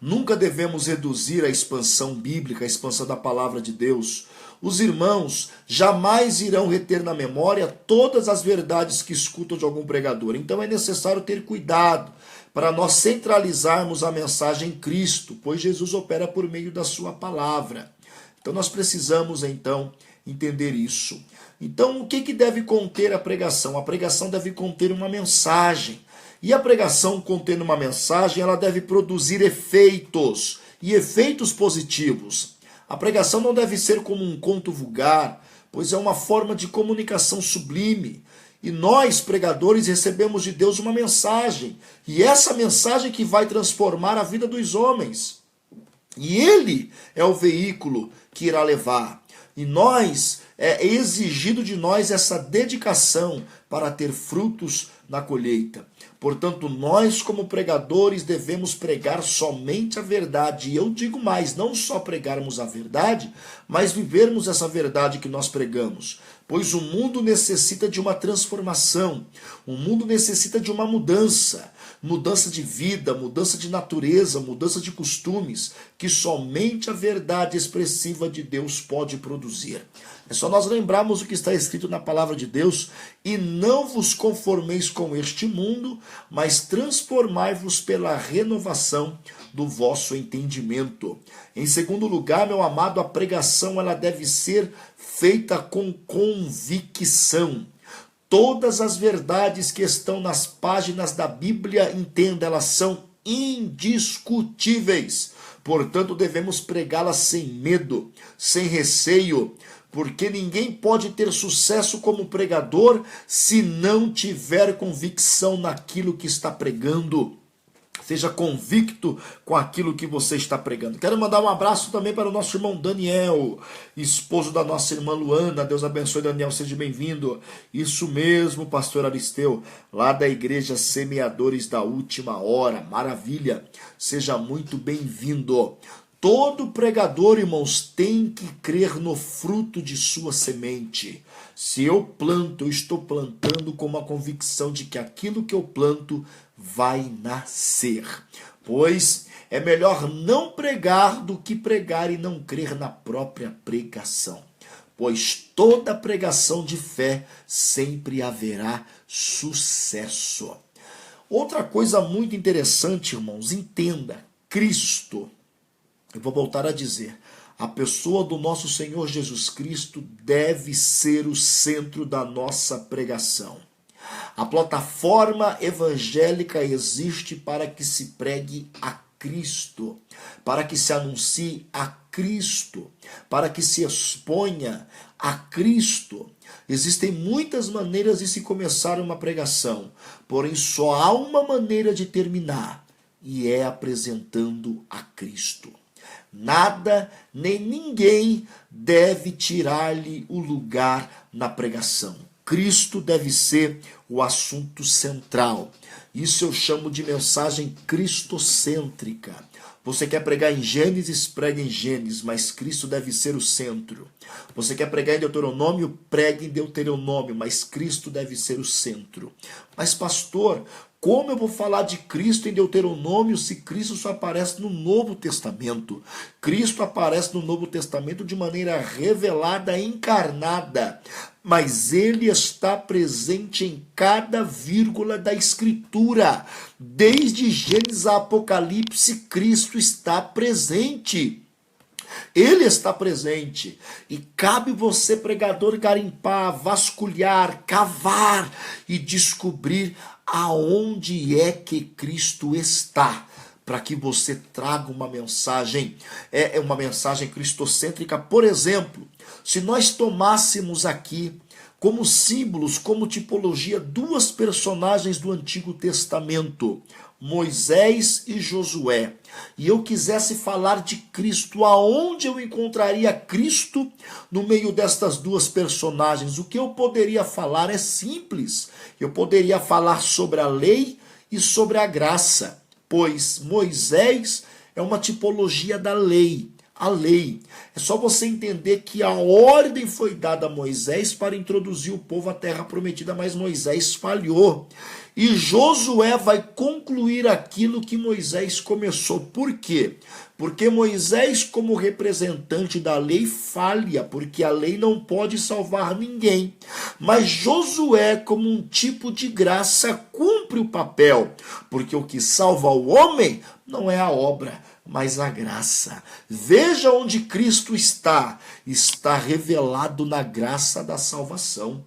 Nunca devemos reduzir a expansão bíblica, a expansão da palavra de Deus. Os irmãos jamais irão reter na memória todas as verdades que escutam de algum pregador. Então é necessário ter cuidado para nós centralizarmos a mensagem em Cristo, pois Jesus opera por meio da sua palavra. Então nós precisamos, então, entender isso. Então o que deve conter a pregação? A pregação deve conter uma mensagem. E a pregação contendo uma mensagem, ela deve produzir efeitos, e efeitos positivos. A pregação não deve ser como um conto vulgar, pois é uma forma de comunicação sublime. E nós, pregadores, recebemos de Deus uma mensagem, e essa mensagem que vai transformar a vida dos homens. E Ele é o veículo que irá levar. E é exigido de nós essa dedicação para ter frutos na colheita. Portanto, nós como pregadores devemos pregar somente a verdade. E eu digo mais, não só pregarmos a verdade, mas vivermos essa verdade que nós pregamos. Pois o mundo necessita de uma transformação, o mundo necessita de uma mudança de vida, mudança de natureza, mudança de costumes, que somente a verdade expressiva de Deus pode produzir. É só nós lembrarmos o que está escrito na palavra de Deus: e não vos conformeis com este mundo, mas transformai-vos pela renovação do vosso entendimento. Em segundo lugar, meu amado, a pregação ela deve ser feita com convicção. Todas as verdades que estão nas páginas da Bíblia, entenda, elas são indiscutíveis. Portanto, devemos pregá-las sem medo, sem receio, porque ninguém pode ter sucesso como pregador se não tiver convicção naquilo que está pregando. Seja convicto com aquilo que você está pregando. Quero mandar um abraço também para o nosso irmão Daniel, esposo da nossa irmã Luana. Deus abençoe, Daniel, seja bem-vindo. Isso mesmo, pastor Aristeu, lá da igreja Semeadores da Última Hora. Maravilha, seja muito bem-vindo. Todo pregador, irmãos, tem que crer no fruto de sua semente. Se eu planto, eu estou plantando com uma convicção de que aquilo que eu planto vai nascer. Pois é melhor não pregar do que pregar e não crer na própria pregação. Pois toda pregação de fé sempre haverá sucesso. Outra coisa muito interessante, irmãos, entenda, Cristo, eu vou voltar a dizer, a pessoa do nosso Senhor Jesus Cristo deve ser o centro da nossa pregação. A plataforma evangélica existe para que se pregue a Cristo, para que se anuncie a Cristo, para que se exponha a Cristo. Existem muitas maneiras de se começar uma pregação, porém só há uma maneira de terminar, e é apresentando a Cristo. Nada nem ninguém deve tirar-lhe o lugar na pregação. Cristo deve ser o assunto central. Isso eu chamo de mensagem cristocêntrica. Você quer pregar em Gênesis, prega em Gênesis, mas Cristo deve ser o centro. Você quer pregar em Deuteronômio, pregue em Deuteronômio, mas Cristo deve ser o centro. Mas pastor, como eu vou falar de Cristo em Deuteronômio se Cristo só aparece no Novo Testamento? Cristo aparece no Novo Testamento de maneira revelada, encarnada, mas ele está presente em cada vírgula da Escritura. Desde Gênesis a Apocalipse, Cristo está presente. Ele está presente. E cabe você, pregador, garimpar, vasculhar, cavar e descobrir aonde é que Cristo está, para que você traga uma mensagem, uma mensagem cristocêntrica. Por exemplo, se nós tomássemos aqui como símbolos, como tipologia, duas personagens do Antigo Testamento, Moisés e Josué, e eu quisesse falar de Cristo, aonde eu encontraria Cristo no meio destas duas personagens? O que eu poderia falar é simples. Eu poderia falar sobre a lei e sobre a graça, pois Moisés é uma tipologia da lei. A lei. É só você entender que a ordem foi dada a Moisés para introduzir o povo à terra prometida, mas Moisés falhou. E Josué vai concluir aquilo que Moisés começou. Por quê? Porque Moisés, como representante da lei, falha, porque a lei não pode salvar ninguém. Mas Josué, como um tipo de graça, cumpre o papel, porque o que salva o homem não é a obra, mas a graça. Veja onde Cristo está. Está revelado na graça da salvação.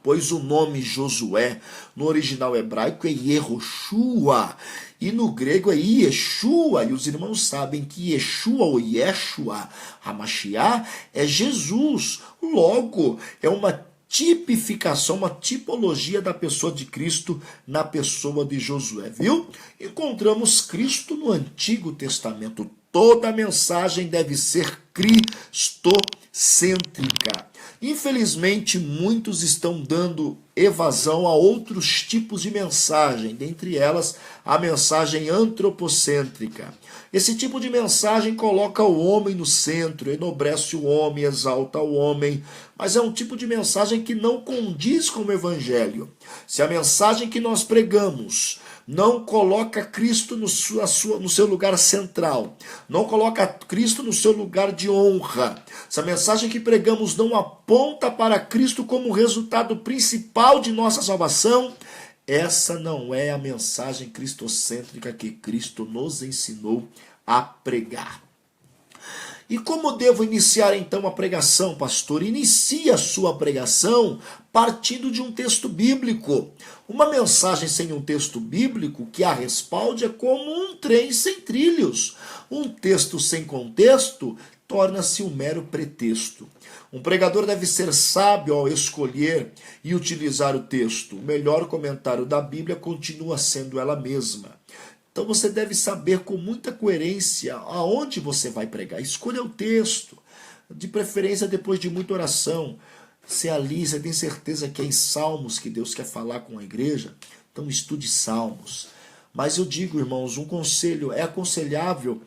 Pois o nome Josué, no original hebraico, é Yehoshua, e no grego é Yeshua, e os irmãos sabem que Yeshua ou Yeshua, Hamashiach, é Jesus. Logo, é uma tipificação, uma tipologia da pessoa de Cristo na pessoa de Josué, viu? Encontramos Cristo no Antigo Testamento. Toda mensagem deve ser cristocêntrica. Infelizmente, muitos estão dando evasão a outros tipos de mensagem, dentre elas a mensagem antropocêntrica. Esse tipo de mensagem coloca o homem no centro, enobrece o homem, exalta o homem, mas é um tipo de mensagem que não condiz com o evangelho. Se a mensagem que nós pregamos não coloca Cristo no seu lugar central, não coloca Cristo no seu lugar de honra, se a mensagem que pregamos não aponta para Cristo como resultado principal de nossa salvação, essa não é a mensagem cristocêntrica que Cristo nos ensinou a pregar. E como devo iniciar então a pregação, pastor? Inicie a sua pregação partindo de um texto bíblico. Uma mensagem sem um texto bíblico que a respalde é como um trem sem trilhos. Um texto sem contexto torna-se um mero pretexto. Um pregador deve ser sábio ao escolher e utilizar o texto. O melhor comentário da Bíblia continua sendo ela mesma. Então você deve saber com muita coerência aonde você vai pregar. Escolha o texto, de preferência depois de muita oração. Se ali você tem certeza que é em Salmos que Deus quer falar com a igreja, então estude Salmos. Mas eu digo, irmãos, um conselho: é aconselhável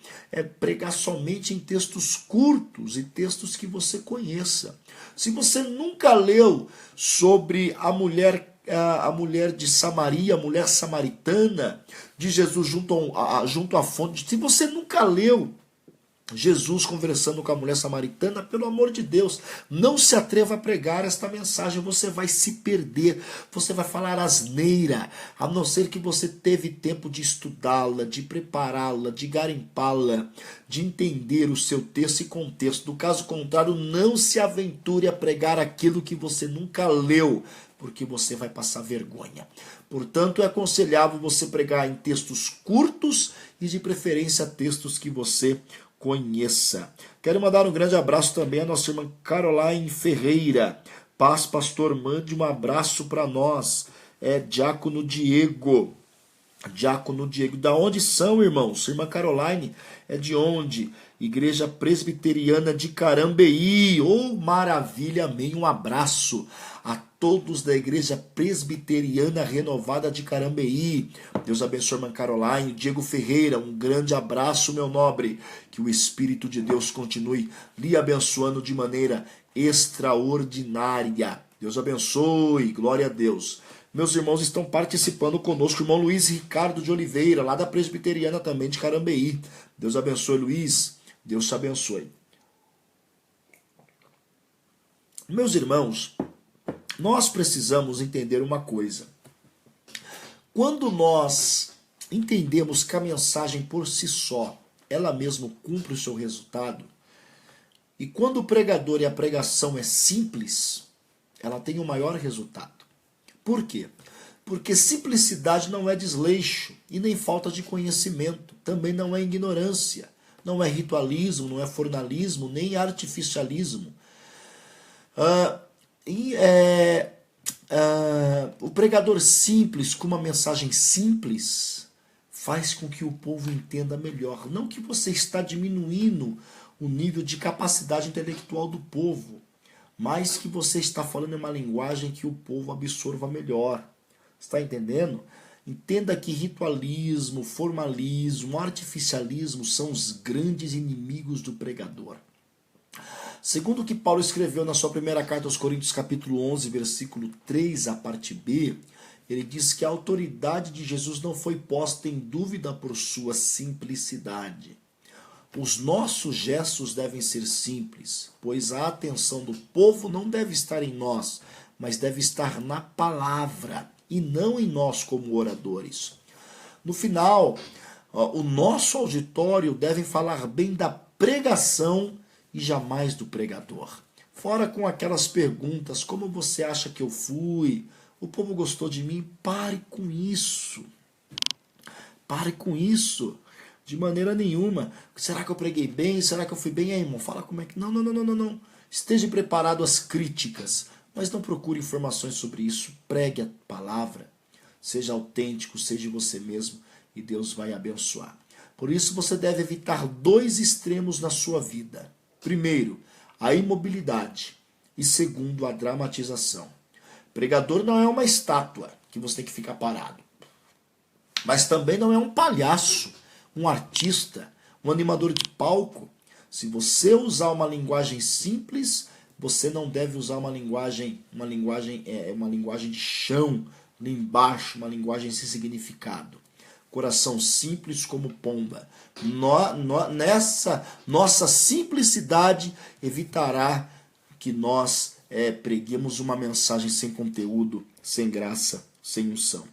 pregar somente em textos curtos e textos que você conheça. Se você nunca leu sobre a mulher de Samaria, a mulher samaritana de Jesus junto à fonte, se você nunca leu Jesus conversando com a mulher samaritana, pelo amor de Deus, não se atreva a pregar esta mensagem, você vai se perder, você vai falar asneira, a não ser que você teve tempo de estudá-la, de prepará-la, de garimpá-la, de entender o seu texto e contexto. Do caso contrário, não se aventure a pregar aquilo que você nunca leu, porque você vai passar vergonha. Portanto, é aconselhável você pregar em textos curtos e de preferência textos que você conheça. Quero mandar um grande abraço também à nossa irmã Caroline Ferreira. Paz, pastor, mande um abraço para nós. Diácono Diego. Diácono Diego. Da onde são, irmãos? Irmã Caroline é de onde? Igreja Presbiteriana de Carambeí. Oh, maravilha, amém. Um abraço a todos da Igreja Presbiteriana Renovada de Carambeí. Deus abençoe a irmã Caroline. Diego Ferreira, um grande abraço, meu nobre. Que o Espírito de Deus continue lhe abençoando de maneira extraordinária. Deus abençoe, glória a Deus. Meus irmãos estão participando conosco, o irmão Luiz Ricardo de Oliveira, lá da Presbiteriana também de Carambeí. Deus abençoe, Luiz. Deus te abençoe. Meus irmãos, nós precisamos entender uma coisa. Quando nós entendemos que a mensagem por si só, ela mesma cumpre o seu resultado, e quando o pregador e a pregação é simples, ela tem o maior resultado. Por quê? Porque simplicidade não é desleixo e nem falta de conhecimento, também não é ignorância, não é ritualismo, não é formalismo, nem artificialismo. O pregador simples, com uma mensagem simples, faz com que o povo entenda melhor. Não que você está diminuindo o nível de capacidade intelectual do povo, mas que você está falando em uma linguagem que o povo absorva melhor. Está entendendo? Entenda que ritualismo, formalismo, artificialismo são os grandes inimigos do pregador. Segundo o que Paulo escreveu na sua primeira carta aos Coríntios, capítulo 11, versículo 3, a parte B, ele diz que a autoridade de Jesus não foi posta em dúvida por sua simplicidade. Os nossos gestos devem ser simples, pois a atenção do povo não deve estar em nós, mas deve estar na palavra e não em nós como oradores. No final, o nosso auditório deve falar bem da pregação e jamais do pregador. Fora com aquelas perguntas, como você acha que eu fui? O povo gostou de mim? Pare com isso. Pare com isso. De maneira nenhuma. Será que eu preguei bem? Será que eu fui bem? Aí, irmão, fala como é que... Não. Esteja preparado às críticas, mas não procure informações sobre isso. Pregue a palavra. Seja autêntico, seja você mesmo, e Deus vai abençoar. Por isso você deve evitar dois extremos na sua vida. Primeiro, a imobilidade. E segundo, a dramatização. Pregador não é uma estátua que você tem que ficar parado. Mas também não é um palhaço, um artista, um animador de palco. Se você usar uma linguagem simples, você não deve usar uma linguagem de chão, ali embaixo, uma linguagem sem significado. Coração simples como pomba. Nessa nossa simplicidade evitará que nós preguemos uma mensagem sem conteúdo, sem graça, sem unção.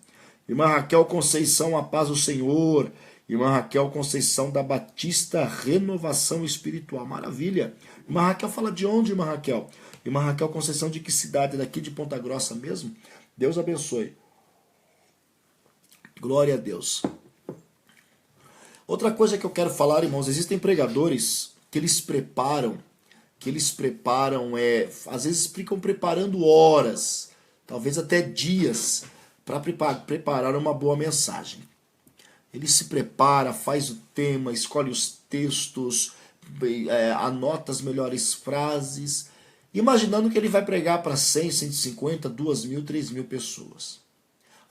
Irmã Raquel Conceição, a paz do Senhor. Irmã Raquel Conceição da Batista Renovação Espiritual. Maravilha. Irmã Raquel fala de onde, irmã Raquel? Irmã Raquel Conceição de que cidade? Daqui de Ponta Grossa mesmo? Deus abençoe. Glória a Deus. Outra coisa que eu quero falar, irmãos, existem pregadores que eles preparam, às vezes ficam preparando horas, talvez até dias, para preparar uma boa mensagem. Ele se prepara, faz o tema, escolhe os textos, anota as melhores frases, imaginando que ele vai pregar para 100, 150, 2.000, 3.000 pessoas.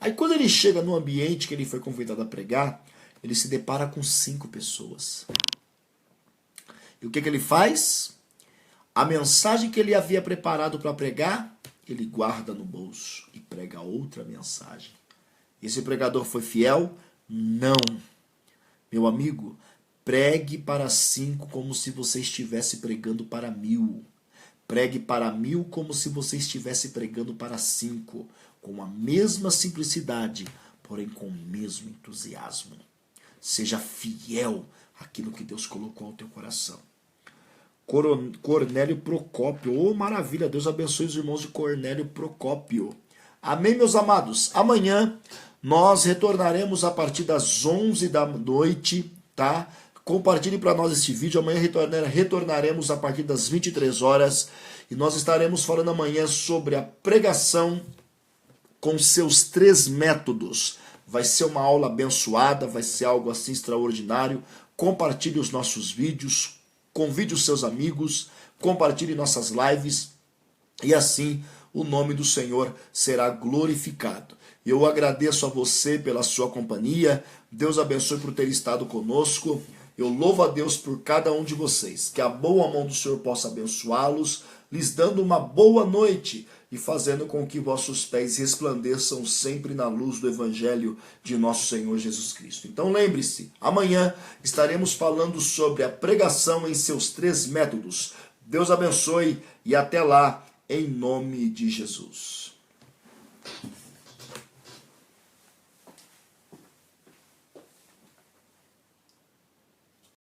Aí quando ele chega no ambiente que ele foi convidado a pregar, ele se depara com 5 pessoas. E o que ele faz? A mensagem que ele havia preparado para pregar, ele guarda no bolso e prega outra mensagem. Esse pregador foi fiel? Não. Meu amigo, pregue para 5 como se você estivesse pregando para 1000. Pregue para 1000 como se você estivesse pregando para 5, com a mesma simplicidade, porém com o mesmo entusiasmo. Seja fiel àquilo que Deus colocou ao teu coração. Cornélio Procópio, oh maravilha, Deus abençoe os irmãos de Cornélio Procópio. Amém, meus amados? Amanhã nós retornaremos a partir das 11 da noite, tá? Compartilhe para nós este vídeo. Amanhã retornaremos a partir das 23 horas e nós estaremos falando amanhã sobre a pregação com seus 3 métodos. Vai ser uma aula abençoada, vai ser algo assim extraordinário. Compartilhe os nossos vídeos, convide os seus amigos, compartilhe nossas lives e assim o nome do Senhor será glorificado. Eu agradeço a você pela sua companhia. Deus abençoe por ter estado conosco. Eu louvo a Deus por cada um de vocês. Que a boa mão do Senhor possa abençoá-los, lhes dando uma boa noite e fazendo com que vossos pés resplandeçam sempre na luz do Evangelho de nosso Senhor Jesus Cristo. Então lembre-se, amanhã estaremos falando sobre a pregação em seus 3 métodos. Deus abençoe e até lá, em nome de Jesus.